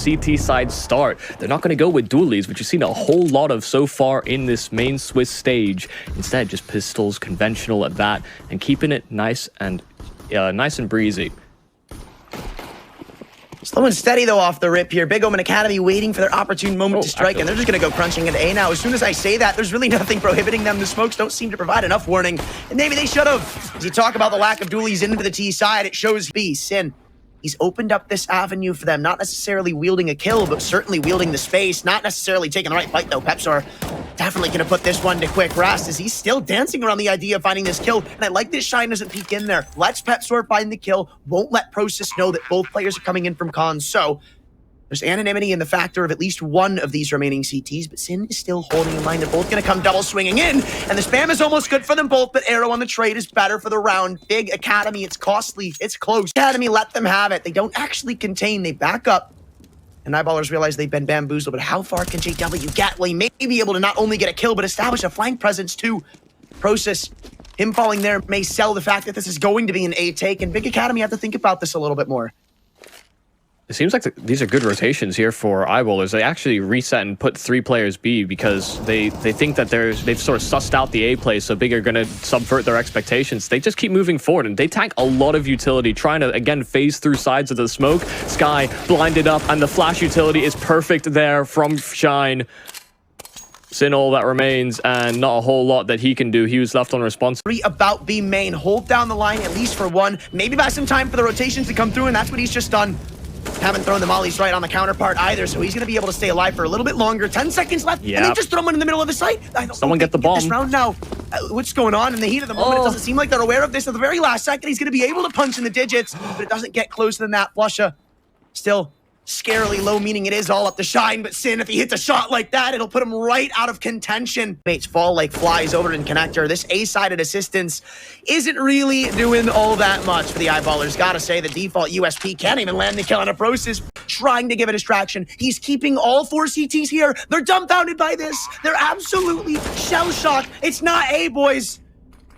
CT side start. They're not going to go with dualies, which you've seen a whole lot of so far in this main Swiss stage. Instead, just pistols, conventional at that, and keeping it nice and breezy. Slow and steady, though, off the rip here. Big Omen Academy waiting for their opportune moment to strike, and they're just going to go crunching into A now. As soon as I say that, there's really nothing prohibiting them. The smokes don't seem to provide enough warning, and maybe they should have. As you talk about the lack of dualies into the T side, it shows B. Sin, he's opened up this avenue for them, not necessarily wielding a kill, but certainly wielding the space, not necessarily taking the right fight, though. Pepsor definitely going to put this one to quick rest as he's still dancing around the idea of finding this kill. And I like this Shine doesn't peek in there. Lets Pepsor find the kill, won't let Process know that both players are coming in from cons. So there's anonymity in the factor of at least one of these remaining CTs, but Sin is still holding in mind. They're both going to come double swinging in, and the spam is almost good for them both, but Arrow on the trade is better for the round. Big Academy, it's costly, it's close. Academy let them have it. They don't actually contain, they back up. And Eyeballers realize they've been bamboozled, but how far can JW get? Well, he may be able to not only get a kill, but establish a flank presence too. Process, him falling there may sell the fact that this is going to be an A take, and Big Academy have to think about this a little bit more. It seems like these are good rotations here for Eyeballers. They actually reset and put 3 players B because they think that they've sort of sussed out the A play, so Big are going to subvert their expectations. They just keep moving forward, and they tank a lot of utility, trying to, again, phase through sides of the smoke. Sky blinded up, and the flash utility is perfect there from Shine. Sin all that remains, and not a whole lot that he can do. He was left unresponsive. About B main, hold down the line at least for one. Maybe buy some time for the rotations to come through, and that's what he's just done. Haven't thrown the mollies right on the counterpart either, so he's going to be able to stay alive for a little bit longer. 10 seconds left, and they just throw him in the middle of the site. Someone get the bomb. This round now. What's going on in the heat of the moment? It doesn't seem like they're aware of this. At the very last second, he's going to be able to punch in the digits, but it doesn't get closer than that. Flusha still scarily low, meaning it is all up to Shine, but Sin, if he hits a shot like that, it'll put him right out of contention. Mates fall like flies over in Connector. This A-sided assistance isn't really doing all that much for the Eyeballers. Gotta say, the default USP can't even land the kill on a Process, trying to give a distraction. He's keeping all 4 CTs here. They're dumbfounded by this. They're absolutely shell-shocked. It's not A, boys.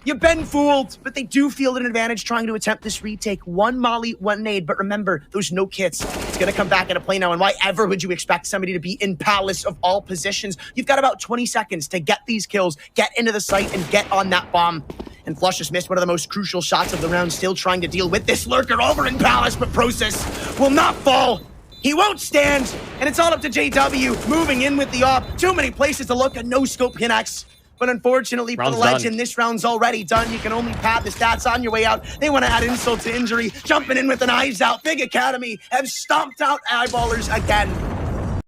You've been fooled, but they do feel an advantage trying to attempt this retake. 1 molly, 1 nade, but remember, those no kits. It's going to come back into play now, and why ever would you expect somebody to be in Palace of all positions? You've got about 20 seconds to get these kills, get into the site, and get on that bomb. And Flush just missed one of the most crucial shots of the round, still trying to deal with this lurker over in Palace, but Process will not fall. He won't stand, and it's all up to JW, moving in with the op. Too many places to look, and no scope connects. But unfortunately for the Legend, this round's already done. You can only pad the stats on your way out. They want to add insult to injury, jumping in with an eyes out. Big Academy have stomped out Eyeballers again.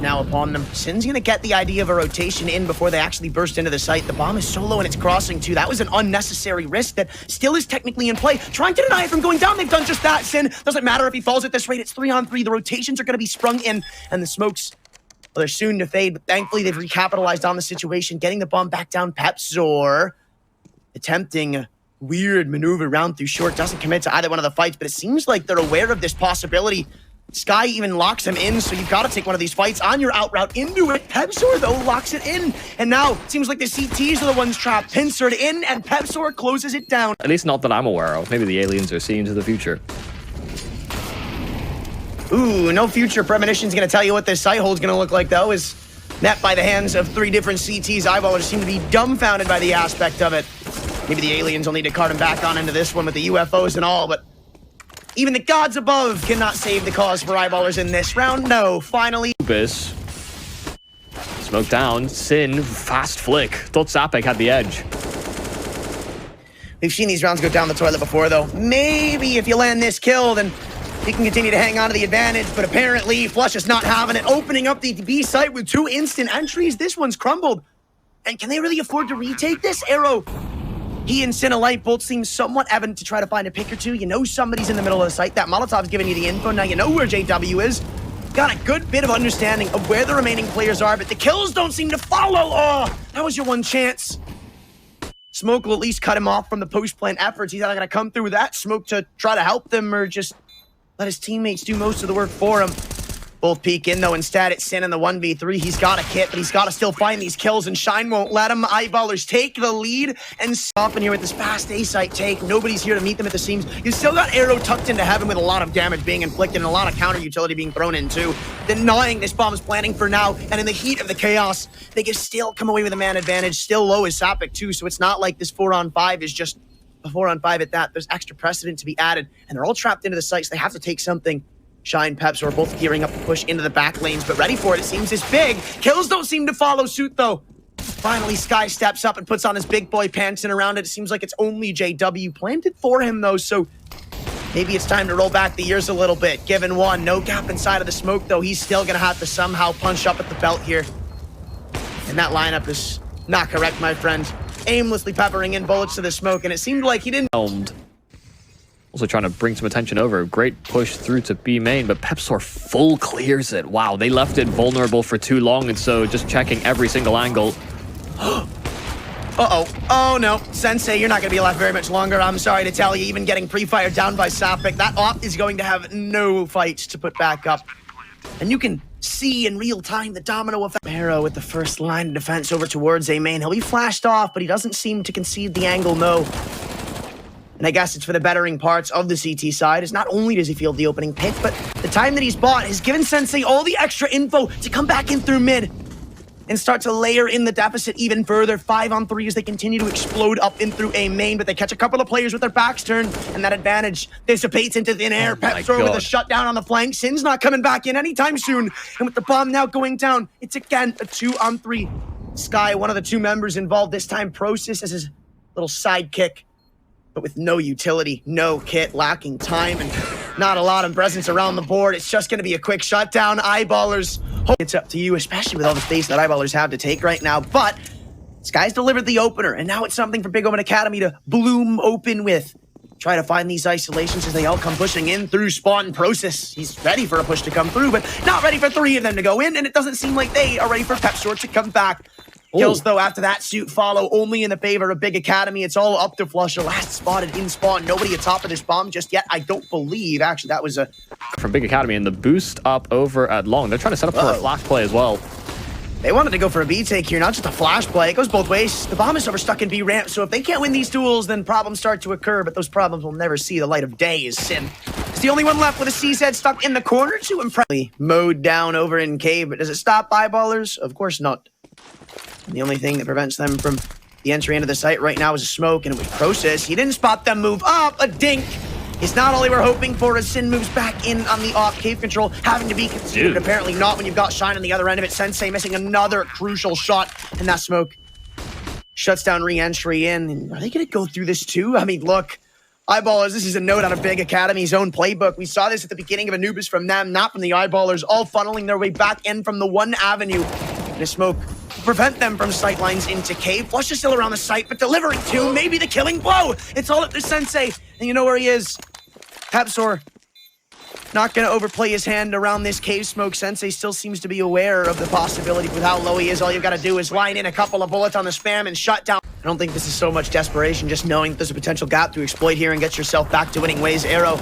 Now upon them, Sin's going to get the idea of a rotation in before they actually burst into the site. The bomb is solo and it's crossing too. That was an unnecessary risk that still is technically in play. Trying to deny it from going down. They've done just that. Sin doesn't matter if he falls at this rate. It's 3-on-3. The rotations are going to be sprung in, and the smokes, well, they're soon to fade, but thankfully they've recapitalized on the situation, getting the bomb back down. Pepsor attempting a weird maneuver round through short, doesn't commit to either one of the fights, but it seems like they're aware of this possibility. Sky even locks him in, so you've got to take one of these fights on your out route into it. Pepsor, though, locks it in, and now it seems like the CTs are the ones trapped. Pincered in, and Pepsor closes it down. At least not that I'm aware of. Maybe the aliens are seeing to the future. Ooh, no future premonition's going to tell you what this site hold's going to look like, though, is met by the hands of 3 different CTs. Eyeballers seem to be dumbfounded by the aspect of it. Maybe the aliens will need to cart him back on into this one with the UFOs and all, but even the gods above cannot save the cause for Eyeballers in this round. No, finally. Smoke down. Sin, fast flick. Thought Zapek had the edge. We've seen these rounds go down the toilet before, though. Maybe if you land this kill, then he can continue to hang on to the advantage, but apparently Flush is not having it, opening up the B site with 2 instant entries. This one's crumbled. And can they really afford to retake this? Arrow, he and Sin alike both seem somewhat evident to try to find a pick or two. You know somebody's in the middle of the site. That Molotov's giving you the info. Now you know where JW is. Got a good bit of understanding of where the remaining players are, but the kills don't seem to follow. Oh, that was your one chance. Smoke will at least cut him off from the post-plant efforts. He's not going to come through with that smoke to try to help them or just let his teammates do most of the work for him. Both peek in, though. Instead, it's Sin in the 1v3. He's got a kit, but he's got to still find these kills, and Shine won't let him. Eyeballers take the lead and stop in here with this fast A-site take. Nobody's here to meet them at the seams. You've still got Arrow tucked into heaven with a lot of damage being inflicted and a lot of counter utility being thrown in, too. Denying this bomb's planning for now, and in the heat of the chaos, they can still come away with a man advantage. Still low is Sapik, too, so it's not like this 4-on-5 is just a 4-on-5 at that. There's extra precedent to be added, and they're all trapped into the sites. They have to take something. Shine, Peps are both gearing up to push into the back lanes, but ready for it. It seems is big. Kills don't seem to follow suit, though. Finally, Sky steps up and puts on his big boy pants, and around it, it seems like it's only JW planted for him, though, so maybe it's time to roll back the years a little bit. Given one, no gap inside of the smoke, though. He's still going to have to somehow punch up at the belt here. And that lineup is not correct, my friend. Aimlessly peppering in bullets to the smoke, and it seemed like he didn't... Also trying to bring some attention over. Great push through to B main, but Pepsor full clears it. Wow, they left it vulnerable for too long, and so just checking every single angle. Uh-oh. Oh, no. Sensei, you're not going to be left very much longer. I'm sorry to tell you, even getting pre-fired down by Sapik, that op is going to have no fights to put back up. And you can see in real time the domino effect. Arrow with the first line of defense over towards A main. He'll be flashed off, but he doesn't seem to concede the angle, no. And I guess it's for the bettering parts of the CT side, is not only does he field the opening pick, but the time that he's bought has given Sensei all the extra info to come back in through mid and start to layer in the deficit even further. 5-on-3 as they continue to explode up in through A main, but they catch a couple of players with their backs turned, and that advantage dissipates into thin air. Pepsor with a shutdown on the flank. Sin's not coming back in anytime soon, and with the bomb now going down, it's again a 2-on-3. Sky, one of the two members involved this time, Process as his little sidekick, but with no utility, no kit, lacking time, and not a lot of presence around the board. It's just going to be a quick shutdown. Eyeballers, it's up to you, especially with all the space that Eyeballers have to take right now. But Sky's delivered the opener, and now it's something for Big Open Academy to bloom open with. Try to find these isolations as they all come pushing in through Spawn and Process. He's ready for a push to come through, but not ready for three of them to go in, and it doesn't seem like they are ready for Pepsor to come back. Kills, though, after that suit follow only in the favor of Big Academy. It's all up to Flusher. Last spotted in Spawn. Nobody atop of this bomb just yet, I don't believe. Actually, that was a... From Big Academy, and the boost up over at Long. They're trying to set up for a flash play as well. They wanted to go for a B take here, not just a flash play. It goes both ways. The bomb is over stuck in B ramp, so if they can't win these duels, then problems start to occur, but those problems will never see the light of day, is Sin. It's the only one left with a CZ stuck in the corner to impressively mowed down over in cave, but does it stop Eyeballers? Of course not. And the only thing that prevents them from the entry into the site right now is a smoke, and it was Process. He didn't spot them move up. A dink is not all they were hoping for as Sin moves back in on the off. Cave control having to be considered, but apparently not when you've got Shine on the other end of it. Sensei missing another crucial shot, and that smoke shuts down re-entry in. And are they going to go through this too? I mean, look, Eyeballers, this is a note out of Big Academy's own playbook. We saw this at the beginning of Anubis from them, not from the Eyeballers, all funneling their way back in from the one avenue. And a smoke prevent them from sightlines into cave. Flush is still around the site, but delivering two, maybe the killing blow. It's all up to Sensei, and you know where he is. Pepsor not going to overplay his hand around this cave smoke. Sensei still seems to be aware of the possibility with how low he is. All you got to do is line in a couple of bullets on the spam and shut down. I don't think this is so much desperation, just knowing that there's a potential gap to exploit here and get yourself back to winning ways. Arrow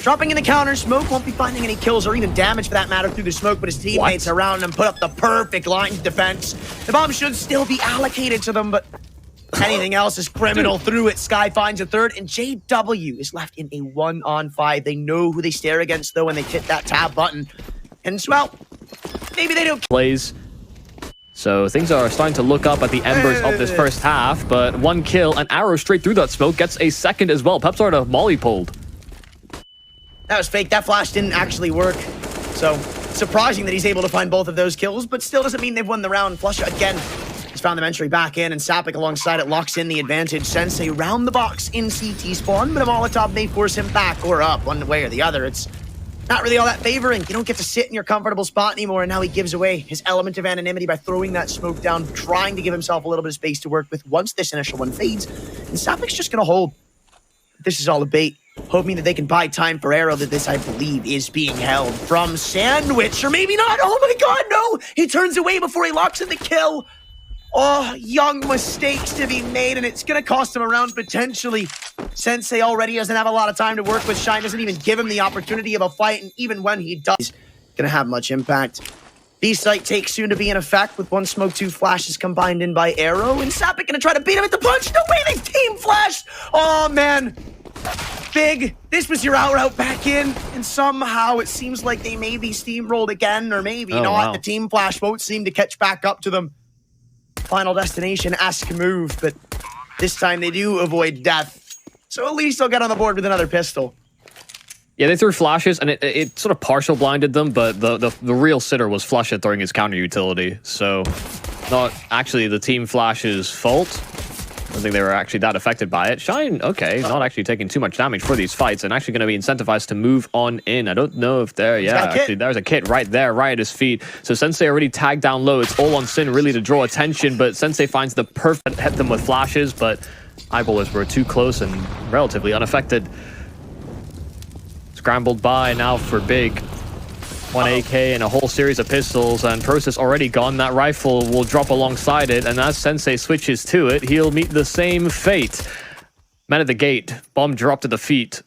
dropping in the counter. Smoke won't be finding any kills or even damage for that matter through the smoke, but his teammates around him put up the perfect line of defense. The bomb should still be allocated to them, but anything else is criminal through it. Sky finds a third, and JW is left in a 1-on-5. They know who they stare against, though, when they hit that tab button. And, well, maybe they don't... Plays. So things are starting to look up at the embers of this first half, but one kill, an arrow straight through that smoke, gets a second as well. Pepsor had a molly pulled. That was fake. That flash didn't actually work. So, surprising that he's able to find both of those kills, but still doesn't mean they've won the round. Flush again has found them entry back in, and Sapik alongside it locks in the advantage. Sensei round the box in CT spawn, but a Molotov may force him back or up one way or the other. It's not really all that favoring. You don't get to sit in your comfortable spot anymore, and now he gives away his element of anonymity by throwing that smoke down, trying to give himself a little bit of space to work with once this initial one fades. And Sapik's just going to hold. This is all a bait, hoping that they can buy time for Arrow, that this, I believe, is being held from Sandwich, or maybe not. Oh my god, no! He turns away before he locks in the kill. Oh, young mistakes to be made, and it's going to cost him a round potentially. Sensei already doesn't have a lot of time to work with. Shine doesn't even give him the opportunity of a fight, and even when he does, gonna have much impact. B-site take soon to be in effect with 1 smoke, 2 flashes combined in by Arrow. And Sappic gonna try to beat him at the punch. No way, they team flashed. Oh, man. Big, this was your out back in. And somehow it seems like they may be steamrolled again, or maybe not. Wow. The team flash won't seem to catch back up to them. Final destination-esque move, but this time they do avoid death. So at least they'll get on the board with another pistol. Yeah, they threw flashes, and it sort of partial blinded them, but the real sitter was Flusha throwing his counter utility, so not actually the team flash's fault. I don't think they were actually that affected by it. Shine, okay, not actually taking too much damage for these fights, and actually going to be incentivized to move on in. I don't know if there, yeah, actually, there's a kit right there, right at his feet. So Sensei already tagged down low. It's all on Sin, really, to draw attention, but Sensei finds the perfect hit them with flashes, but Eyeballers were too close and relatively unaffected. Scrambled by now for Big. 1 AK and a whole series of pistols, and Process already gone. That rifle will drop alongside it, and as Sensei switches to it, he'll meet the same fate. Man at the gate, bomb dropped to the feet,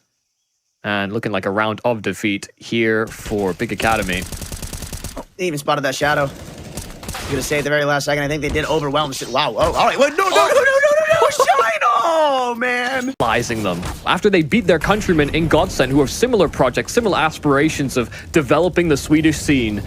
and looking like a round of defeat here for Big Academy. They even spotted that shadow. I'm gonna say at the very last second, I think they did overwhelm shit. Wow, oh, all right, wait, no, Shine! Oh, man. Realizing them after they beat their countrymen in Godsend who have similar projects, similar aspirations of developing the Swedish scene.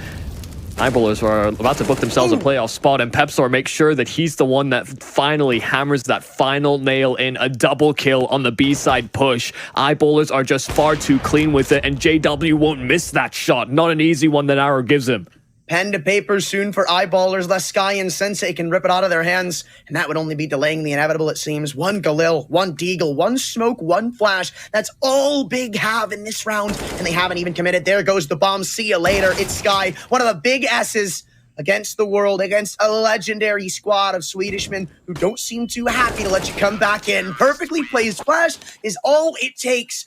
Eyeballers are about to book themselves a playoff spot, and Pepsor makes sure that he's the one that finally hammers that final nail in, a double kill on the B-side push. Eyeballers are just far too clean with it, and JW won't miss that shot. Not an easy one that Arrow gives him. Pen to paper soon for Eyeballers, lest Sky and Sensei can rip it out of their hands, and that would only be delaying the inevitable, it seems. 1 Galil, 1 Deagle, 1 smoke, 1 flash. That's all Big have in this round, and they haven't even committed. There goes the bomb. See you later. It's Sky, one of the big S's against the world, against a legendary squad of Swedishmen who don't seem too happy to let you come back in. Perfectly placed flash is all it takes